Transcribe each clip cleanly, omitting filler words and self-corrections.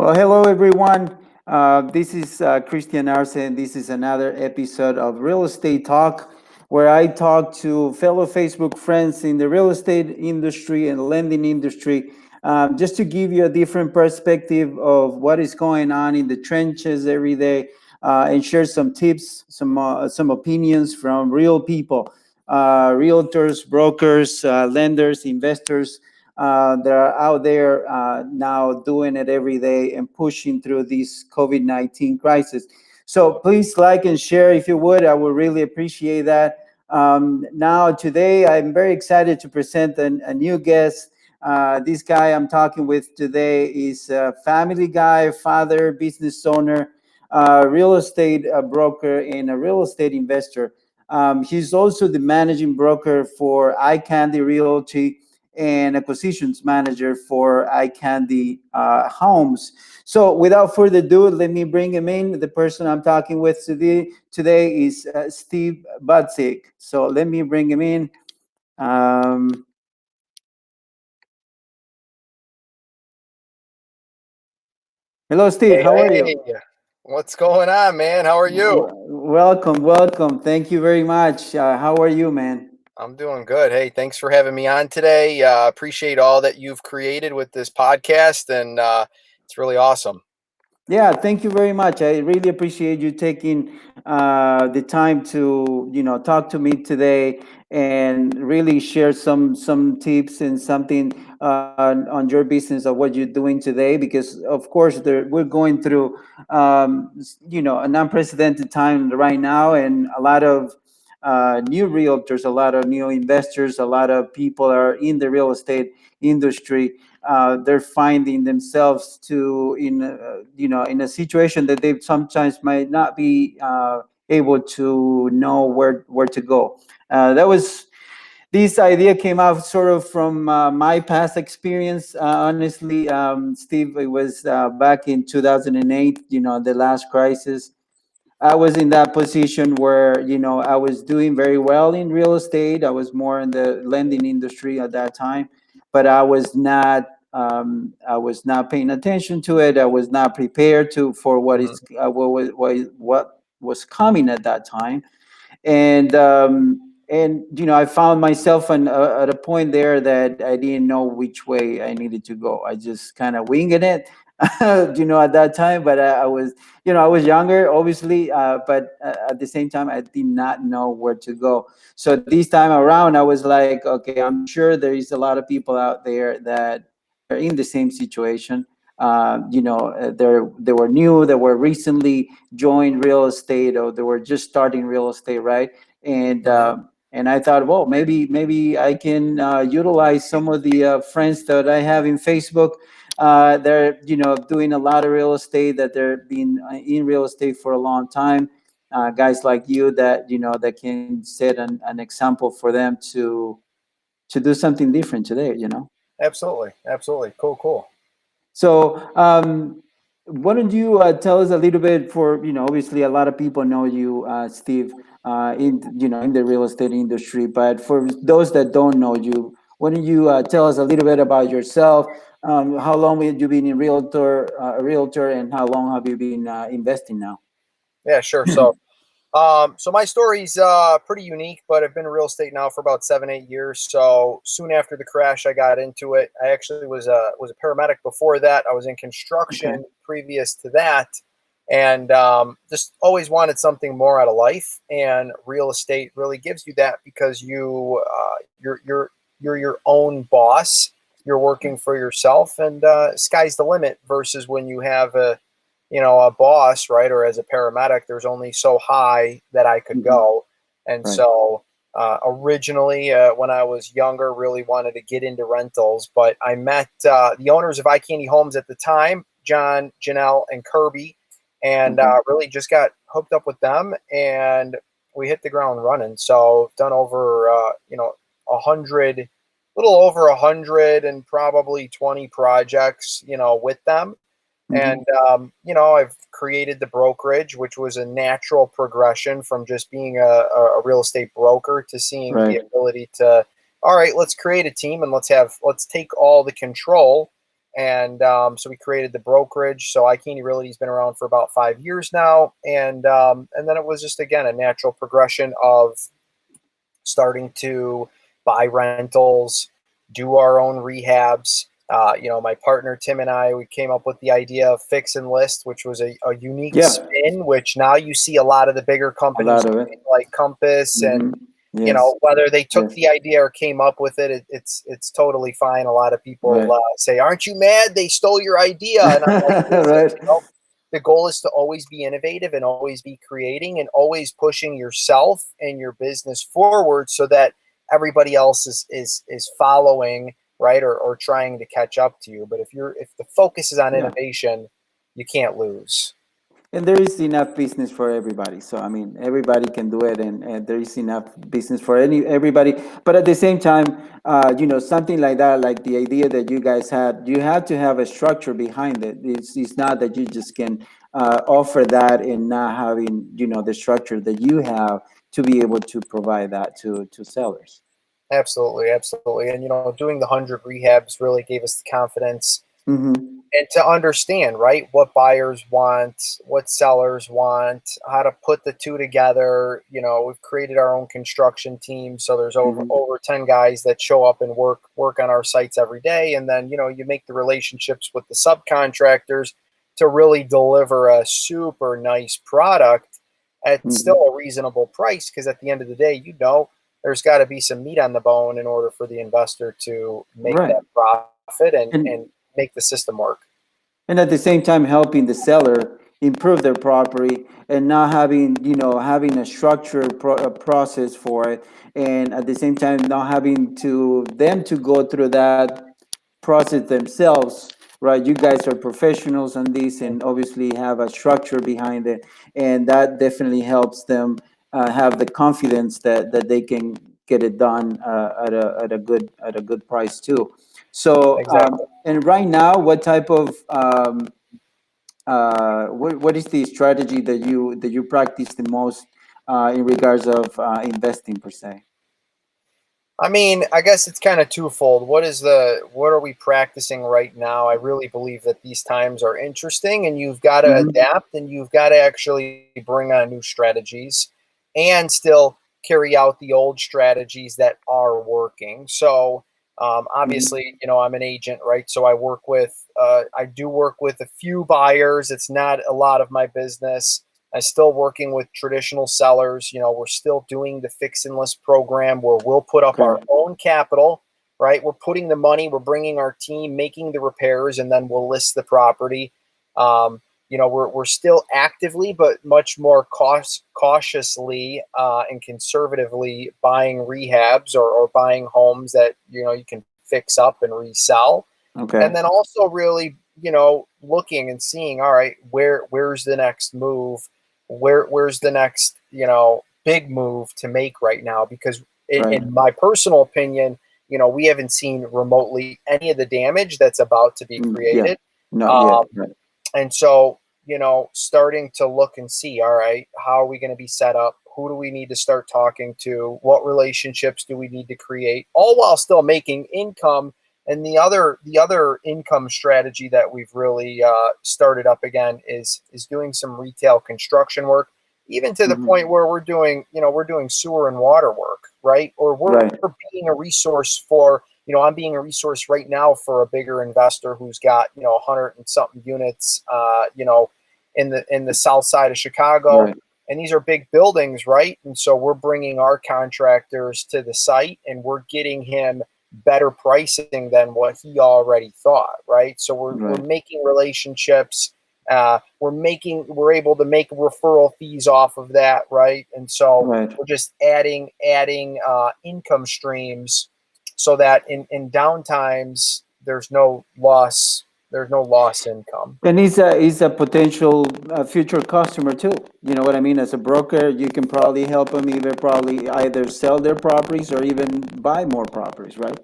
Well, hello everyone. This is Christian Arce, and this is another episode of Real Estate Talk, where I talk to fellow Facebook friends in the real estate industry and lending industry, just to give you a different perspective of what is going on in the trenches every day, and share some tips, some opinions from real people, realtors, brokers, lenders, investors that are out there now doing it every day and pushing through this COVID-19 crisis. So please like and share if you would. I would really appreciate that. Now, today, I'm very excited to present a new guest. This guy I'm talking with today is a family guy, father, business owner, real estate broker, and a real estate investor. He's also the managing broker for iCandy Realty and acquisitions manager for iCandy Homes. So without further ado, let me bring him in. The person I'm talking with today is Steve Budzik. So let me bring him in. Um, Hello, Steve. Hey, How are hey, you? what's going on, man? How are you? Welcome, welcome. Thank you very much. How are you, man? I'm doing good. Hey, thanks for having me on today. Appreciate all that you've created with this podcast, and it's really awesome. Yeah, thank you very much. I really appreciate you taking the time to talk to me today and really share some tips and something on your business of what you're doing today. Because of course we're going through an unprecedented time right now, and a lot of new realtors, a lot of new investors, a lot of people are in the real estate industry. They're finding themselves in a situation that they sometimes might not be able to know where to go. That was This idea came out sort of from my past experience. Honestly, Steve, it was back in 2008. The last crisis. I was in that position where I was doing very well in real estate. I was more in the lending industry at that time, but I was not paying attention to it. I was not prepared to for what was coming at that time, and I found myself at a point there that I didn't know which way I needed to go. I just kind of winging it, at that time. But I was younger, obviously, but at the same time, I did not know where to go. So this time around, I was like, okay, I'm sure there is a lot of people out there that are in the same situation. They were new, they were recently joined real estate, or they were just starting real estate, right? and Hmm. uh, and I thought, well, maybe I can utilize some of the friends that I have in Facebook. They're doing a lot of real estate, that they're been in real estate for a long time. Guys like you that that can set an example for them to do something different today. Absolutely, absolutely, cool. So, why don't you tell us a little bit? For obviously, a lot of people know you, Steve, in the real estate industry. But for those that don't know you, why don't you tell us a little bit about yourself? How long have you been a realtor, and how long have you been investing now? Yeah, sure. So my story's pretty unique, but I've been in real estate now for about 7, 8 years. So soon after the crash, I got into it. I actually was a paramedic before that. I was in Okay. construction previous to that, and just always wanted something more out of life. And real estate really gives you that because you're your own boss. You're working for yourself, and sky's the limit. Versus when you have a boss, right? Or as a paramedic, there's only so high that I could Hmm. go. And Right. so originally, when I was younger, really wanted to get into rentals, but I met the owners of iCandy Homes at the time, John, Janelle, and Kirby, and Okay. really just got hooked up with them, and we hit the ground running. So done over, 100, little over 100, and probably 20 projects, with them. Hmm. And, I've created the brokerage, which was a natural progression from just being a real estate broker to seeing the Right. ability to, all right, let's create a team and let's take all the control And so we created the brokerage. So iCandy Realty has been around for about 5 years now, and then it was just again a natural progression of starting to buy rentals, do our own rehabs. My partner Tim and I, we came up with the idea of fix and list, which was a unique Yeah, spin, which now you see a lot of the bigger a companies lot of it. like Compass Hmm. and Yes, whether they took yes, the idea or came up with it, it's totally fine. A lot of people right. say, "Aren't you mad they stole your idea?" And I'm like, "Listen, Right. the goal is to always be innovative and always be creating and always pushing yourself and your business forward so that everybody else is following, right, or trying to catch up to you. But if the focus is on Yeah. innovation, you can't lose. And there is enough business for everybody. So I mean, everybody can do it, and there is enough business for everybody. But at the same time, something like that, like the idea that you guys had, you have to have a structure behind it. It's not that you just can offer that and not having the structure that you have to be able to provide that to sellers. Absolutely, absolutely. And doing the 100 rehabs really gave us the confidence Mm-hmm. and to understand, right, what buyers want, what sellers want, how to put the two together. We've created our own construction team, so there's over Mm-hmm. over 10 guys that show up and work on our sites every day, and then you make the relationships with the subcontractors to really deliver a super nice product at Mm-hmm. still a reasonable price, because at the end of the day, there's got to be some meat on the bone in order for the investor to make Right. that profit and And make the system work. and at the same time helping the seller improve their property and not having a structured process for it, and at the same time not having to them to go through that process themselves, right? You guys are professionals on this and obviously have a structure behind it, and that definitely helps them have the confidence that they can get it done at a good price too. So Exactly. and right now, what type of what is the strategy that you practice the most in regards of investing per se? I mean, I guess it's kind of twofold. What are we practicing right now? I really believe that these times are interesting and you've got to Hmm. adapt and you've got to actually bring on new strategies and still carry out the old strategies that are working. So, Hmm. obviously, I'm an agent, right? So I do work with a few buyers. It's not a lot of my business. I'm still working with traditional sellers. We're still doing the fix and list program where we'll put up our Okay. own capital, right? We're putting the money, we're bringing our team, making the repairs, and then we'll list the property. We're still actively, but much more cautiously and conservatively buying rehabs or buying homes that you can fix up and resell, and Okay. then also really looking and seeing, all right, where's the next move, where's the next big move to make right now, because Right. in my personal opinion, we haven't seen remotely any of the damage that's about to be Yeah. created. Not yet. um, Right. and so starting to look and see, all right, how are we going to be set up, who do we need to start talking to, what relationships do we need to create, all while still making income. And the other income strategy that we've really started up again is doing some retail construction work, even to the Hmm. point where we're doing sewer and water work, right? Or we're Right. being a resource for, I'm being a resource right now for a bigger investor who's got 100 and something units, in the south side of Chicago, Right. and these are big buildings, right? And so we're bringing our contractors to the site, and we're getting him better pricing than what he already thought, right? So we're Right. making relationships. We're able to make referral fees off of that, right? And so Right. we're just adding income streams so that in downtimes there's no loss income. And he's a potential future customer too. You know what I mean? As a broker, you can Yep. probably help them either sell their properties or even buy more properties, right?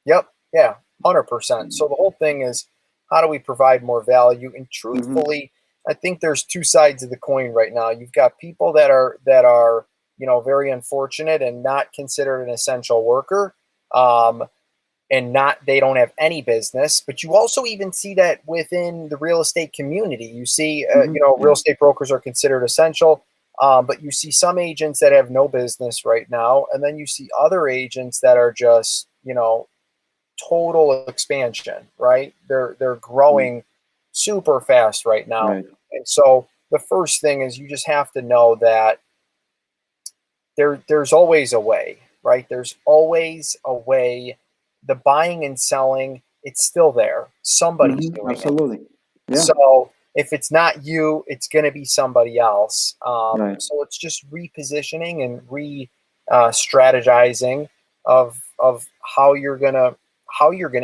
Yep. Yeah. 100%. So the whole thing is, how do we provide more value? And Mm-hmm. truthfully, I think there's two sides of the coin right now. You've got people that are very unfortunate and not considered an essential worker. Um, and not they don't have any business. But you also even see that within the real estate community. You see, real Yeah. estate brokers are considered essential, but you see some agents that have no business right now, and then you see other agents that are just total expansion. Right? They're Mm. growing super fast right now, Right. and so the first thing is you just have to know that there's always a way, right? There's always a way. The buying and selling, it's still there. Somebody's doing it. Absolutely. Yeah. So if it's not you, it's going to be somebody else. Right. So it's just repositioning and strategizing of how you're gonna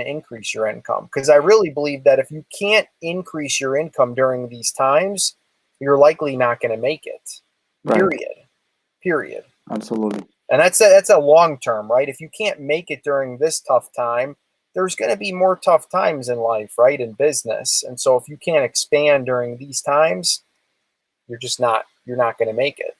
increase your income. Because I really believe that if you can't increase your income during these times, you're likely not going to make it. Right. Period. Period. Absolutely. And that's a long term, right? If you can't make it during this tough time, there's going to be more tough times in life, right? In business. And so if you can't expand during these times, you're not going to make it.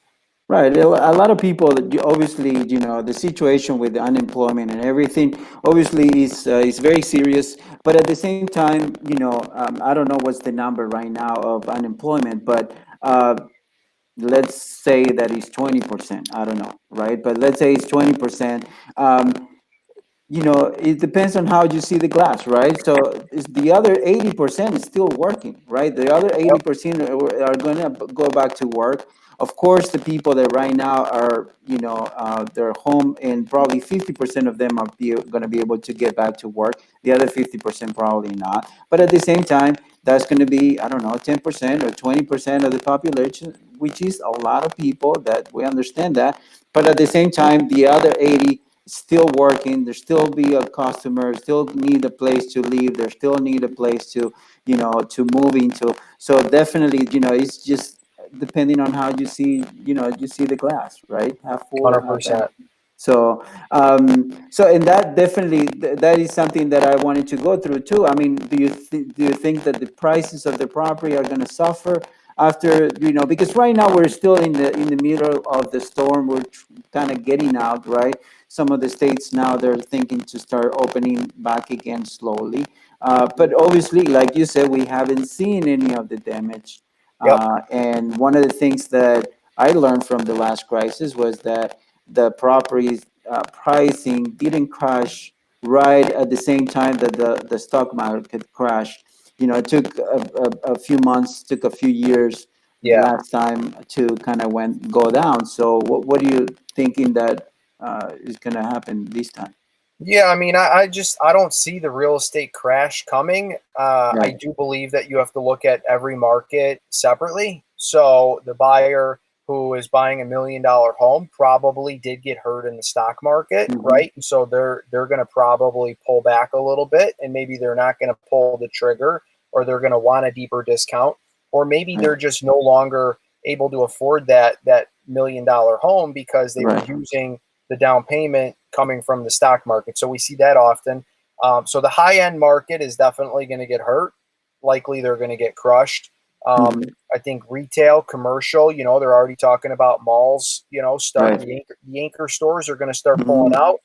Right. A lot of people, obviously, the situation with the unemployment and everything, obviously, is very serious. But at the same time, I don't know what's the number right now of unemployment, but let's say that it's 20%. I don't know, right? But let's say it's 20%. It depends on how you see the glass, right? So it's the other 80% is still working, right? The other Yep. 80% are going to go back to work. Of course, the people that right now are, they're home, and probably 50% of them are going to be able to get back to work. The other 50% probably not. But at the same time, that's going to be, I don't know, 10% or 20% of the population, which is a lot of people. That we understand that. But at the same time, the other 80 still working. There still be a customer, still need a place to live. There still need a place to move into. So definitely, it's just depending on how you see, you see the glass, right? Half full or half 100%. empty. So, and that definitely, that is something that I wanted to go through too. I mean, do you think that the prices of the property are going to suffer after, because right now we're still in the middle of the storm. We're kind of getting out, right? Some of the states now, they're thinking to start opening back again slowly. But obviously, like you said, we haven't seen any of the damage. Yep. And one of the things that I learned from the last crisis was that the property pricing didn't crash right at the same time that the stock market crashed. It took a few months, took a few years the Yeah. last time to kind of go down. So what are you thinking that is going to happen this time? Yeah, I mean, I don't see the real estate crash coming. I Right. do believe that you have to look at every market separately. So the buyer who is buying $1 million home probably did get hurt in the stock market, Hmm. right? So they're going to probably pull back a little bit, and maybe they're not going to pull the trigger, or they're going to want a deeper discount, or maybe Right. they're just no longer able to afford that $1 million home because they were Right. using the down payment coming from the stock market. So we see that often. So the high end market is definitely going to get hurt. Likely they're going to get crushed. Hmm. I think retail, commercial, they're already talking about malls, start Right. the anchor stores are going to start pulling Hmm. out,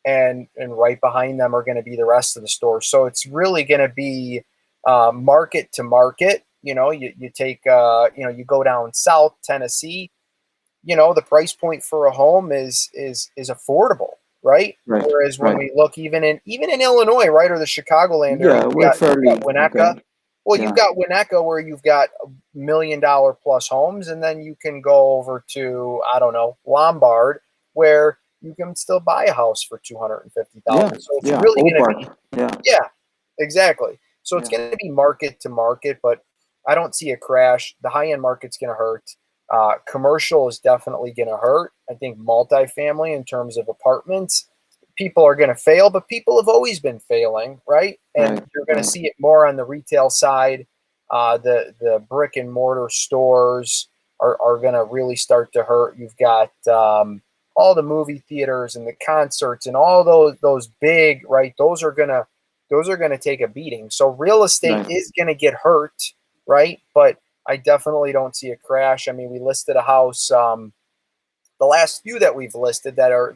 and right behind them are going to be the rest of the stores. So it's really going to be market to market. You take, you go down south Tennessee, the price point for a home is affordable, right? Right. Whereas when Right. we look even in Illinois, right, or the Chicagoland area, Yeah, we're you've got fairly Winnetka. okay. Well, you've Yeah. got Winnetka where you've got $1 million plus homes, and then you can go over to, I don't know, Lombard, where you can still buy a house for Yeah. 250,000. So it's Yeah. really going to be, Ballpark. Yeah. yeah, exactly. So it's Yeah. going to be market to market, but I don't see a crash. The high end market's going to hurt. Commercial is definitely going to hurt. I think multifamily, in terms of apartments, people are going to fail, but people have always been failing, right? And Right. you're going to Right. see it more on the retail side. The brick and mortar stores are going to really start to hurt. You've got all the movie theaters and the concerts and all those big, right? Those are gonna take a beating. So real estate Right. is gonna get hurt, right? But I definitely don't see a crash. I mean, we listed a house, the last few that we've listed that are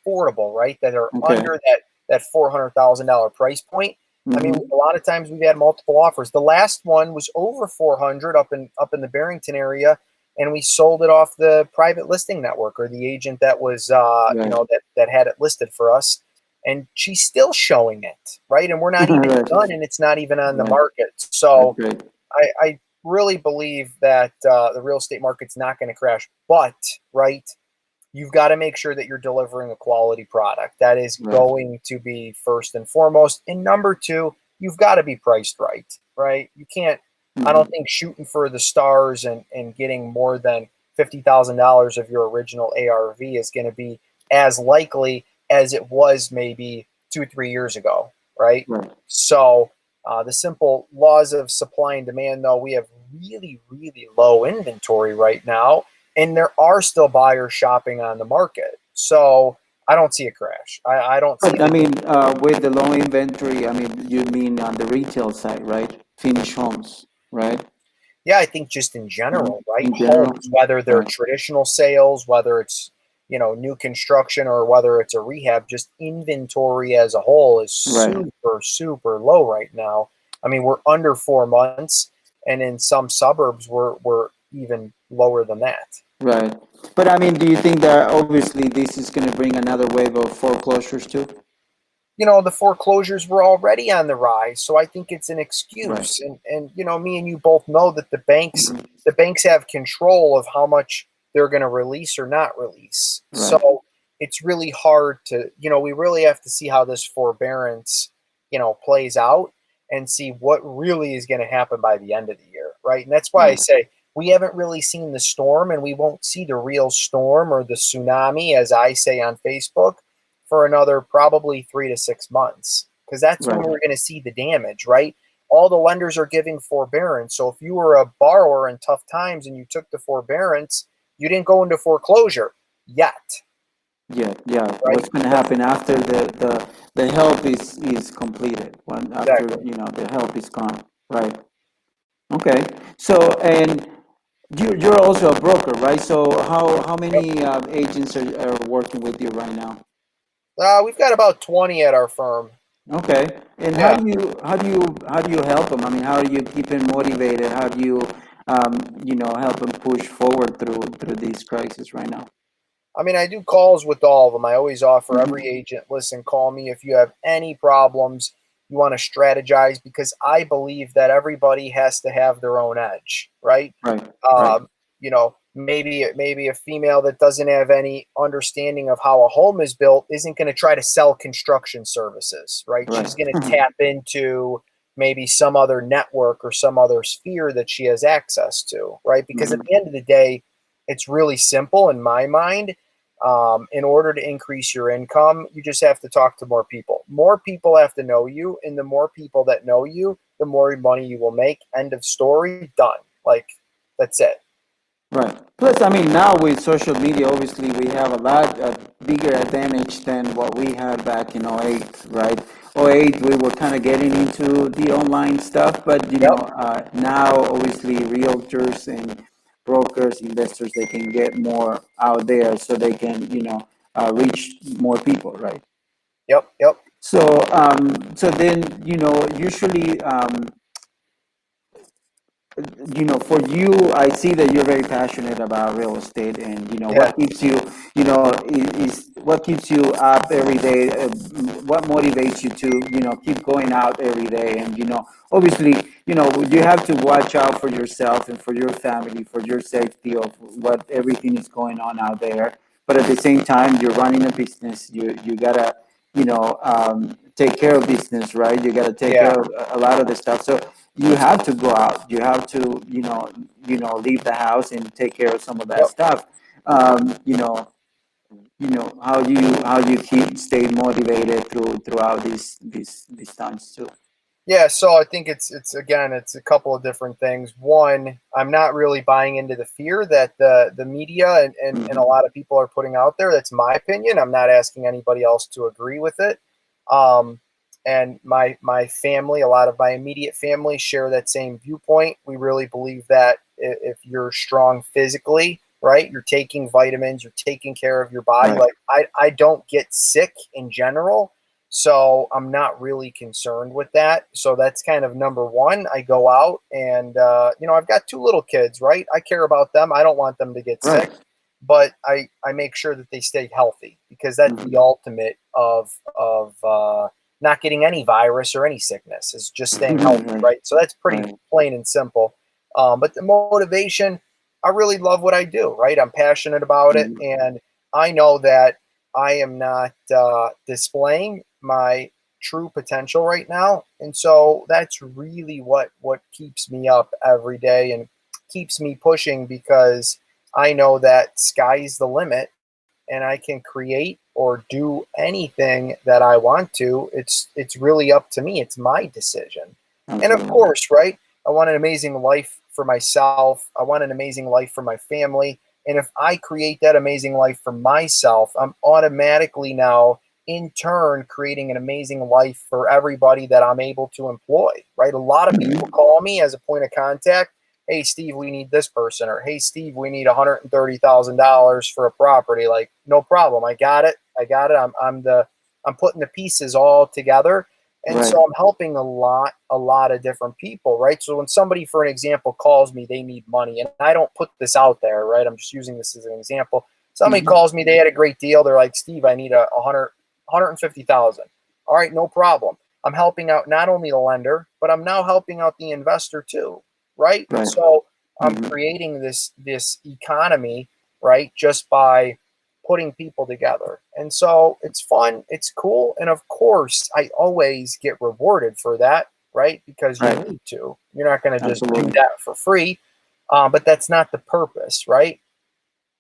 affordable, right? That are Okay. under that $400,000 price point. I mean, Mm-hmm. a lot of times we've had multiple offers. The last one was over 400 up in the Barrington area, and we sold it off the private listing network, or the agent that was Right. that had it listed for us. And she's still showing it, right? And we're not even Right. done, and it's not even on the Right. market. That's So great. I really believe that the real estate market's not going to crash. But, right, you've got to make sure that you're delivering a quality product. That is Right. going to be first and foremost. And number two, you've got to be priced right, right? You can't, I don't Mm-hmm. think shooting for the stars and getting more than $50,000 of your original ARV is going to be as likely as it was maybe 2, 3 years ago, right? Right. So the simple laws of supply and demand, though, we have really, really low inventory right now, and there are still buyers shopping on the market. So I don't see a crash. I don't see But I the mean, with the low inventory, I mean, you mean on the retail side, right? Finished homes, right? Yeah, I think just in Mhm. general, right? In general, Homes, whether they're right, traditional sales, whether it's new construction, or whether it's a rehab, just inventory as a whole is right, super, super low right now. I mean, we're under 4 months, and in some suburbs, we're even lower than that. right. But I mean, do you think that obviously this is going to bring another wave of foreclosures too? The foreclosures were already on the rise, so I think it's an Right. excuse. And me and you both know that the banks Mhm. the banks have control of how much they're going to release or not release. Right. So it's really hard to, we really have to see how this forbearance, plays out, and see what really is going to happen by the end of the year, right? And that's why I Right. say we haven't really seen the storm, and we won't see the real storm, or the tsunami, as I say on Facebook, for another probably 3 to 6 months, because that's when Right. we're going to see the damage, right? All the lenders are giving forbearance. So if you were a borrower in tough times and you took the forbearance, you didn't go into foreclosure yet, Yeah. Yeah. right? What's going to happen after the help is completed? When after Exactly. the help is gone. Right. Okay. So and you're also a broker, right? So how Yep. many agents are working with you right now? We've got about 20 at our firm. Okay. And Yeah. how do you help them? I mean, how do you keep them motivated? How do you help them push forward through these crises right now? I mean, I do calls with all of them. I always offer every Hmm. agent, listen, call me if you have any problems, you want to strategize, because I believe that everybody has to have their own edge, right? Right. Right. Maybe a female that doesn't have any understanding of how a home is built isn't going to try to sell construction services, right? Right. She's going to tap into maybe some other network or some other sphere that she has access to, right? Because at Hmm. the end of the day, it's really simple in my mind. In order to increase your income, you just have to talk to more people. More people have to know you, and the more people that know you, the more money you will make. End of story. Done. Like, that's it. Right. Plus, I mean, now with social media, obviously, we have a bigger advantage than what we had back in '08, right? '08, we were kind of getting into the online stuff, but Yep. now obviously realtors and brokers, investors, they can get more out there, so they can, reach more people, right? Yep. Yep. So then, usually, for you, I see that you're very passionate about real estate, and Yeah. what keeps you, is what keeps you up every day. What motivates you to, keep going out every day, and obviously, you have to watch out for yourself and for your family, for your safety of what everything is going on out there. But at the same time, you're running a business. You gotta, take care of business, right? You gotta take Yeah. care of a lot of the stuff. So you have to go out. You have to, leave the house and take care of some of that Yep. stuff. Um, you know, how you keep stay motivated throughout these times too. Yeah. So I think it's again, it's a couple of different things. One, I'm not really buying into the fear that the media and a Hmm. lot of people are putting out there. That's my opinion. I'm not asking anybody else to agree with it. Um, and my family, a lot of my immediate family, share that same viewpoint. We really believe that if you're strong physically, right, you're taking vitamins, you're taking care of your body. Right. Like, I don't get sick in general. So I'm not really concerned with that. So that's kind of number one. I go out and, I've got two little kids, right? I care about them. I don't want them to get sick, Right. but I make sure that they stay healthy, because that's the Mhm. ultimate of not getting any virus or any sickness, is just staying healthy, Right. right? So that's pretty Right. plain and simple. But the motivation, I really love what I do, right? I'm passionate about it, Mhm. and I know that I am not displaying my true potential right now, and so that's really what keeps me up every day and keeps me pushing, because I know that sky's the limit, and I can create or do anything that I want to. It's really up to me. It's my decision. And of Absolutely. course, right? I want an amazing life for myself. I want an amazing life for my family. And if I create that amazing life for myself, I'm automatically now in turn creating an amazing life for everybody that I'm able to employ, right? A lot of people Mhm. call me as a point of contact. Hey Steve, we need this person, or hey Steve, we need $130,000 for a property. Like, no problem, I got it. I'm putting the pieces all together, and Right. so I'm helping a lot of different people, right? So when somebody, for an example, calls me, they need money, and I don't put this out there, right? I'm just using this as an example. Somebody Mhm. calls me, they had a great deal. They're like, Steve, I need a 150,000. All right, no problem. I'm helping out not only the lender, but I'm now helping out the investor too, right? Right. So I'm Mhm. creating this economy, right, just by putting people together. And so it's fun, it's cool, and of course, I always get rewarded for that, right? Because you Right. need to. You're not going to just do Absolutely. that for free. But that's not the purpose, right?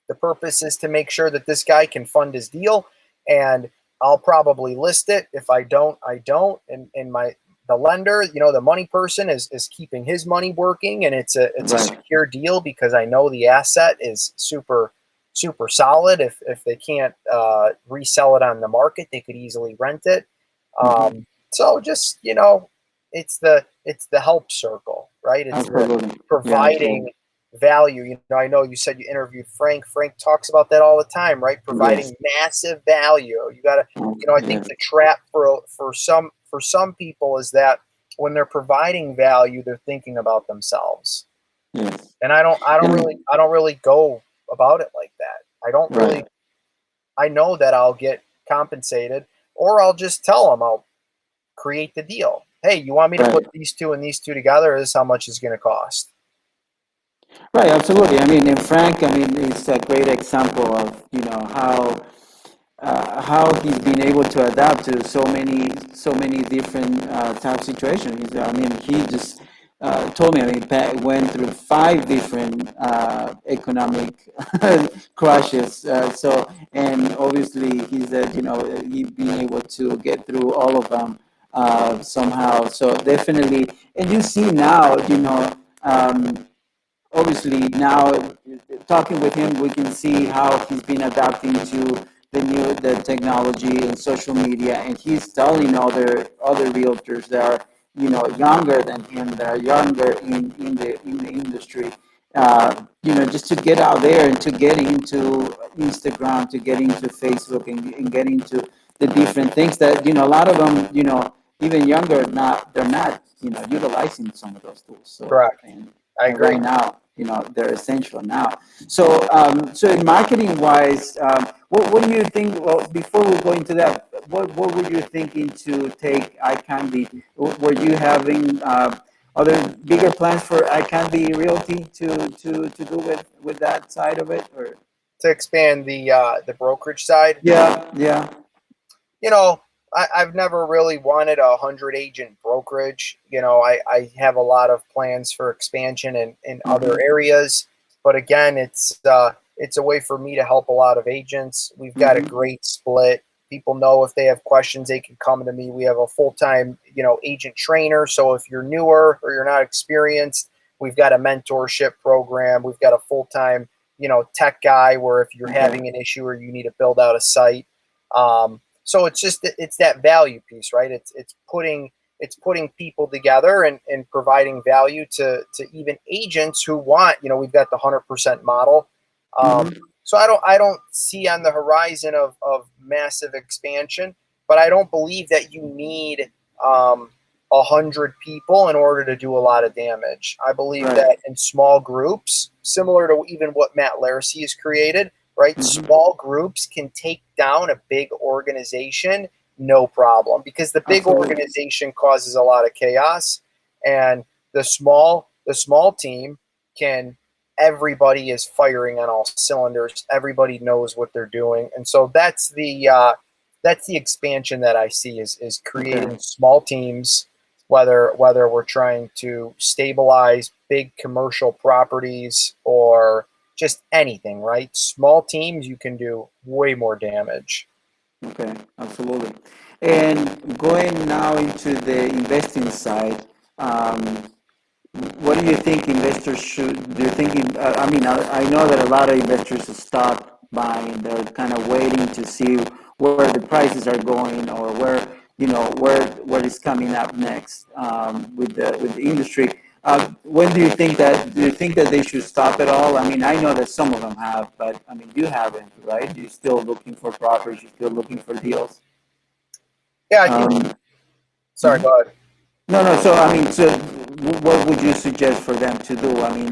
The purpose is to make sure that this guy can fund his deal, and I'll probably list it. If I don't, I don't. And the lender, the money person is keeping his money working, and it's a Right. secure deal, because I know the asset is super solid. If they can't resell it on the market, they could easily rent it. Mhm. So just it's the help circle, right? It's the Absolutely. Yeah. providing Absolutely. value. I know you said you interviewed Frank. Frank talks about that all the time, right? Yes. Providing massive value. You got to, I think Yes. the trap for some people is that when they're providing value, they're thinking about themselves. Yes. And And I don't really go about it like that. I don't right. really. I know that I'll get compensated, or I'll just tell them I'll create the deal. Hey, you want me to Right. put these two and these two together? This is how much it's going to cost. Right, absolutely. I mean, in Frank, I mean, it's a great example of how he's been able to adapt to so many different type situations. I mean, he just told me. I mean, Pat went through five different economic crashes. And obviously, he said, he's been able to get through all of them somehow. So definitely, and you see now, Um, obviously now talking with him we can see how he's been adapting to the technology and social media, and he's telling other realtors that are younger than him, that are younger in the industry, just to get out there and to get into Instagram, to get into Facebook, and get into the different things that a lot of them, even younger, not they're not utilizing some of those tools. So Correct. and I and right agree. now, they're essential now. So in marketing wise, what do you think? Well, before we go into that, what were you thinking to take iCandy? Were you having other bigger plans for iCandy Realty to do with that side of it, or? To expand the brokerage side, Yeah, yeah. you know, I've never really wanted a 100 agent brokerage. I have a lot of plans for expansion in other Mm-hmm, areas, but again, it's a way for me to help a lot of agents. We've got a mm-hmm. great split. People know if they have questions, they can come to me. We have a full time, agent trainer. So if you're newer or you're not experienced, we've got a mentorship program. We've got a full time, tech guy where if you're Okay. having an issue or you need to build out a site. So it's that value piece, right? It's putting people together and providing value to even agents who want. We've got the 100% model. Um, Mm-hmm. so I don't see on the horizon of massive expansion. but I don't believe that you need 100 people in order to do a lot of damage. I believe Right. that in small groups, similar to even what Matt Larcy has created, right? Mm-hmm. Small groups can take down a big organization no problem, because the big Absolutely. organization causes a lot of chaos, and the small team can, everybody is firing on all cylinders, everybody knows what they're doing, and so that's the expansion that I see is Okay. creating small teams, whether we're trying to stabilize big commercial properties or just anything, right? Small teams, you can do way more damage. Okay, absolutely. And going now into the investing side, um, what do you think investors should? Do you think? I mean, I know that a lot of investors stop buying. They're kind of waiting to see where the prices are going, or where it's coming up next with the industry. When do you think that? Do you think that they should stop at all? I mean, I know that some of them have, but I mean, you haven't, right? You're still looking for properties. You're still looking for deals. Yeah, I think. Um, Sorry, mhm. go ahead. No, no. So I mean, so what would you suggest for them to do? I mean,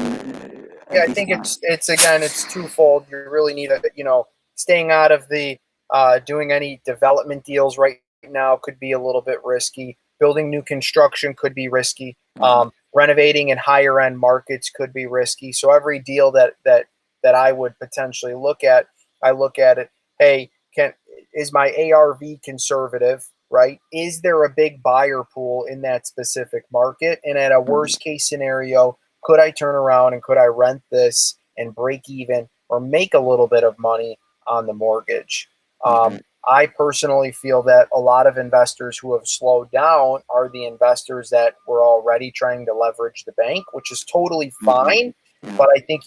Yeah, at I this think time. it's again, it's twofold. You really need staying out of the doing any development deals right now could be a little bit risky. Building new construction could be risky. Right. Renovating in higher end markets could be risky. So every deal that I would potentially look at, I look at it. Hey, can is my ARV conservative? Right? Is there a big buyer pool in that specific market? And at a Right. worst case scenario, could I turn around and could I rent this and break even or make a little bit of money on the mortgage? Okay. I personally feel that a lot of investors who have slowed down are the investors that were already trying to leverage the bank, which is totally Mhm. fine. Yeah. But I think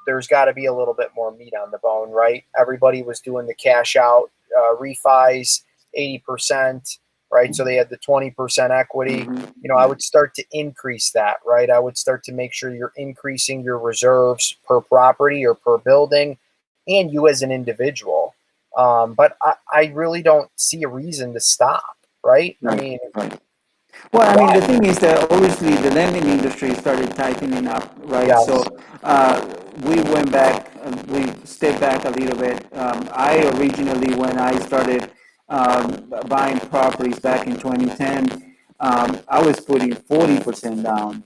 there's got to be a little bit more meat on the bone, right? Everybody was doing the cash out refis, 80%, right? So they had the 20% equity. Mhm. I Yeah. would start to increase that, right? I would start to make sure you're increasing your reserves per property or per building, and you as an individual. But I really don't see a reason to stop, right? I Right. mean, Right. Well, I mean, why? the thing is that obviously the lending industry started tightening up, right? So Yes. we went back, we stepped back a little bit. I originally, when I started buying properties back in 2010, I was putting 40% down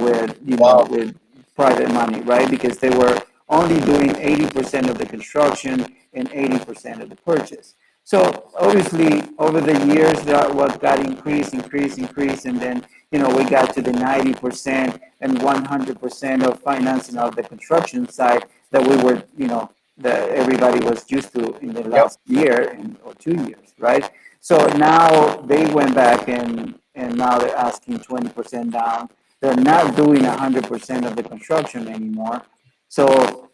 with, Wow. with private money, right? Because they were only doing 80% of the construction and 80% of the purchase. So obviously, over the years, that what got increased, and then we got to the 90% and 100% of financing of the construction side that we were, that everybody was used to in the Yep. last year or 2 years, right? So now they went back and now they're asking 20% down. They're not doing 100% of the construction anymore. So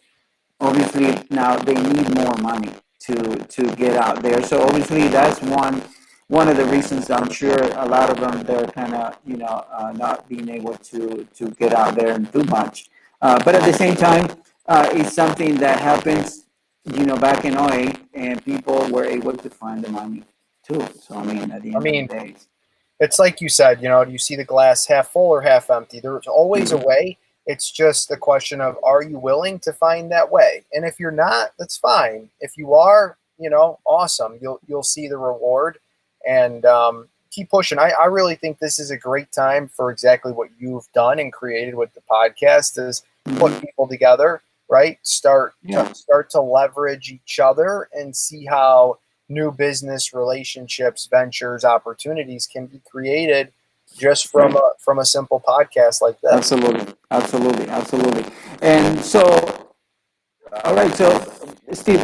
obviously now they need more money to get out there. So obviously that's one of the reasons. I'm sure a lot of them, they're kind of not being able to get out there and do much. But at the same time, it's something that happens back in '08, and people were able to find the money too. So I mean, at the I end of the mean, day. it's like you said, do you see the glass half full or half empty? There's always a Mhm. way. It's just a question of, are you willing to find that way? And if you're not, that's fine. If you are, awesome. You'll see the reward, and keep pushing. I really think this is a great time for exactly what you've done and created with the podcast, is put Mhm. people together, right? Start to Yeah. start to leverage each other and see how new business relationships, ventures, opportunities can be created just from Right. a simple podcast like this. Absolutely. Absolutely. Absolutely. And so, all right. So, Steve,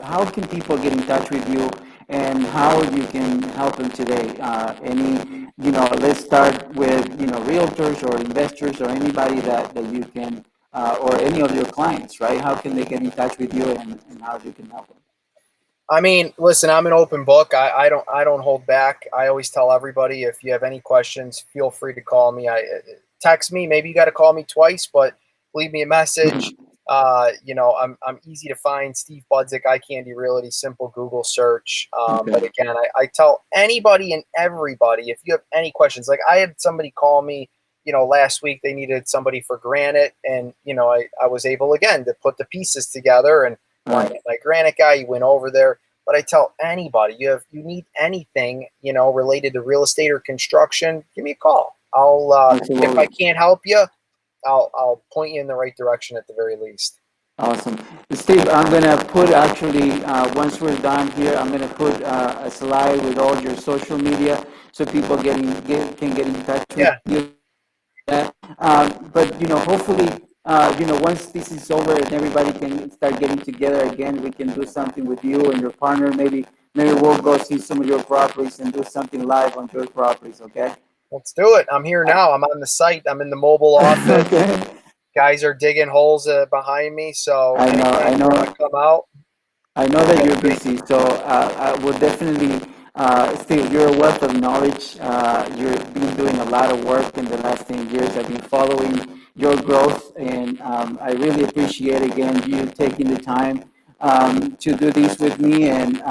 how can people get in touch with you, and how you can help them today? Let's start with, realtors or investors or anybody that you can, or any of your clients, right? How can they get in touch with you, and how you can help them? I mean, listen, I'm an open book. I don't hold back. I always tell everybody, if you have any questions, feel free to call me. I text me. Maybe you got to call me twice, but leave me a message. I'm easy to find. Steve Budzik, iCandy Realty, simple Google search. But Okay. again, I tell anybody and everybody, if you have any questions, like I had somebody call me, last week they needed somebody for granite, and I was able again to put the pieces together and want to Right. get my granite guy. He went over there. But I tell anybody, you need anything, related to real estate or construction, give me a call. If I Absolutely. can't help you, I'll point you in the right direction at the very least. Awesome. Steve, I'm going to put actually, once we're done here, I'm going to put a slide with all your social media so people can get in touch with Yeah, you. But, hopefully, once this is over and everybody can start getting together again, we can do something with you and your partner. Maybe we'll go see some of your properties and do something live on your properties, okay? let's do it. I'm here now. I'm on the site. I'm in the mobile office. Okay. Guys are digging holes behind me. So I know, anytime I you want to know. come out, I know that feel you're free. busy, so I would definitely, Steve, you're a wealth of knowledge. You've been doing a lot of work in the last 10 years. I've been following your growth, and I really appreciate, again, you taking the time to do this with me and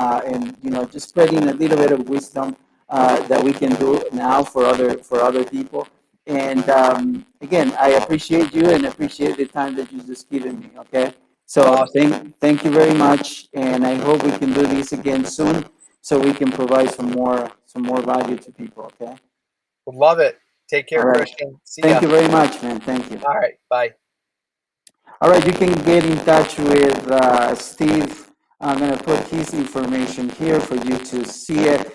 just spreading a little bit of wisdom that we can do now for other people. And again, I appreciate you and appreciate the time that you just given me. Okay. So Awesome. thank you very much, and I hope we can do this again soon, so we can provide some more value to people. Okay. Would love it. Take All care, right. Christian. See Thank ya. you very much, man. Thank you. All right. Bye. All right, you can get in touch with Steve. I'm going to put his information here for you to see it.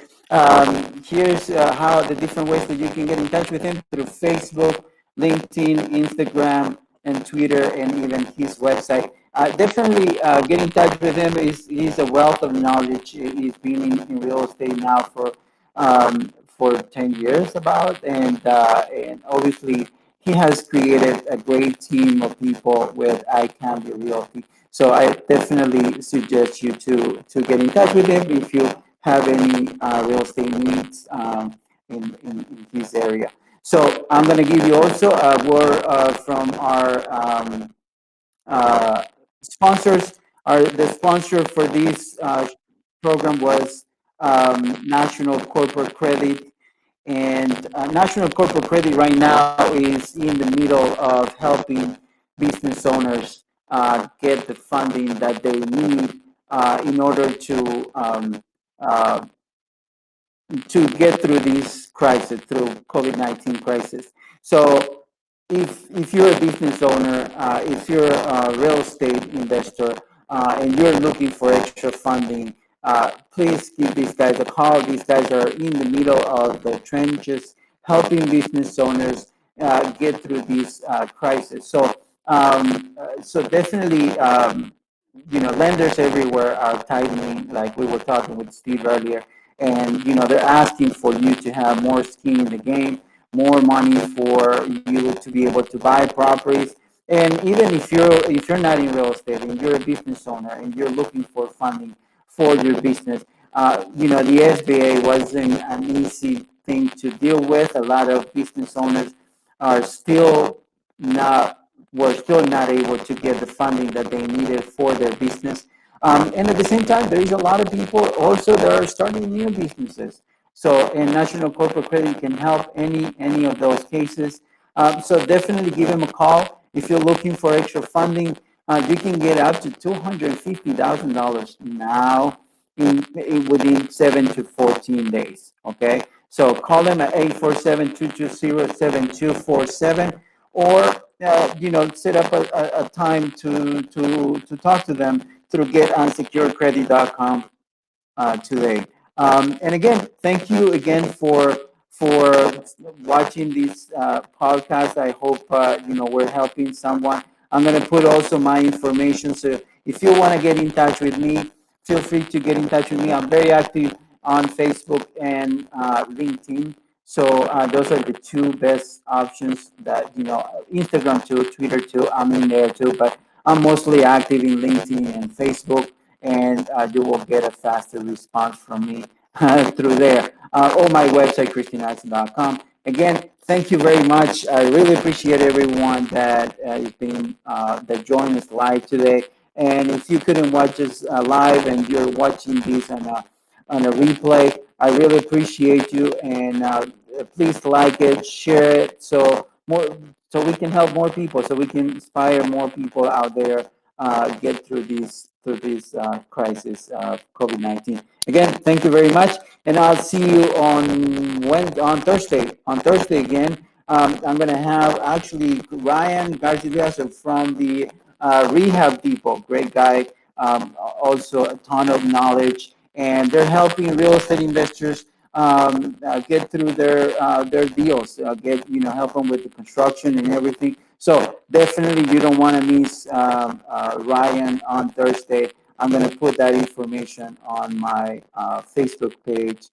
Here's how the different ways that you can get in touch with him through Facebook, LinkedIn, Instagram, and Twitter, and even his website. Definitely get in touch with him. He's a wealth of knowledge. He's been in real estate now for 10 years about, and obviously he has created a great team of people with iCandy Realty. So I definitely suggest you to get in touch with him if you have any real estate needs in his area. So I'm going to give you also a word from our uh, sponsors. The sponsor for this program was National Corporate Credit, and National Corporate Credit right now is in the middle of helping business owners get the funding that they need in order uh, to get through this crisis, through COVID-19 crisis. So if you're a business owner, if you're a real estate investor, and you're looking for extra funding, please give these guys a call. These guys are in the middle of the trenches, helping business owners get through this crisis. So definitely, lenders everywhere are tightening, like we were talking with Steve earlier, and they're asking for you to have more skin in the game, more money for you to be able to buy properties. And even if you're not in real estate and you're a business owner and you're looking for funding for your business, the SBA wasn't an easy thing to deal with. A lot of business owners are still not were still not able to get the funding that they needed for their business. And at the same time, there is a lot of people also that are starting new businesses. So, and National Corporate Credit can help any of those cases. So definitely give them a call if you're looking for extra funding. You can get up to $250,000 now within 7 to 14 days. Okay, so call them at 847-220-7247, or set up a time to talk to them through getunsecuredcredit.com today. And again, thank you again for watching this podcast. I hope we're helping someone. I'm going to put also my information. So if you want to get in touch with me, feel free to get in touch with me. I'm very active on Facebook and LinkedIn. So those are the two best options that Instagram too, Twitter too. I'm in there too, but I'm mostly active in LinkedIn and Facebook, and you will get a faster response from me through there. Or my website, christianaxon.com. Again, thank you very much. I really appreciate everyone that has been that joined us live today. And if you couldn't watch us live and you're watching this on a replay, I really appreciate you. And please like it, share it, so we can help more people, so we can inspire more people out there get through this crisis of COVID-19. Again, thank you very much, and I'll see you on Thursday. On Thursday again, I'm gonna have actually Ryan Garcia from the Rehab Depot. Great guy, also a ton of knowledge, and they're helping real estate investors get through their deals, help them with the construction and everything. So definitely, you don't want to miss Ryan on Thursday. I'm going to put that information on my Facebook page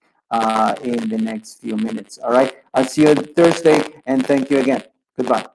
in the next few minutes. All right. I'll see you Thursday, and thank you again. Goodbye.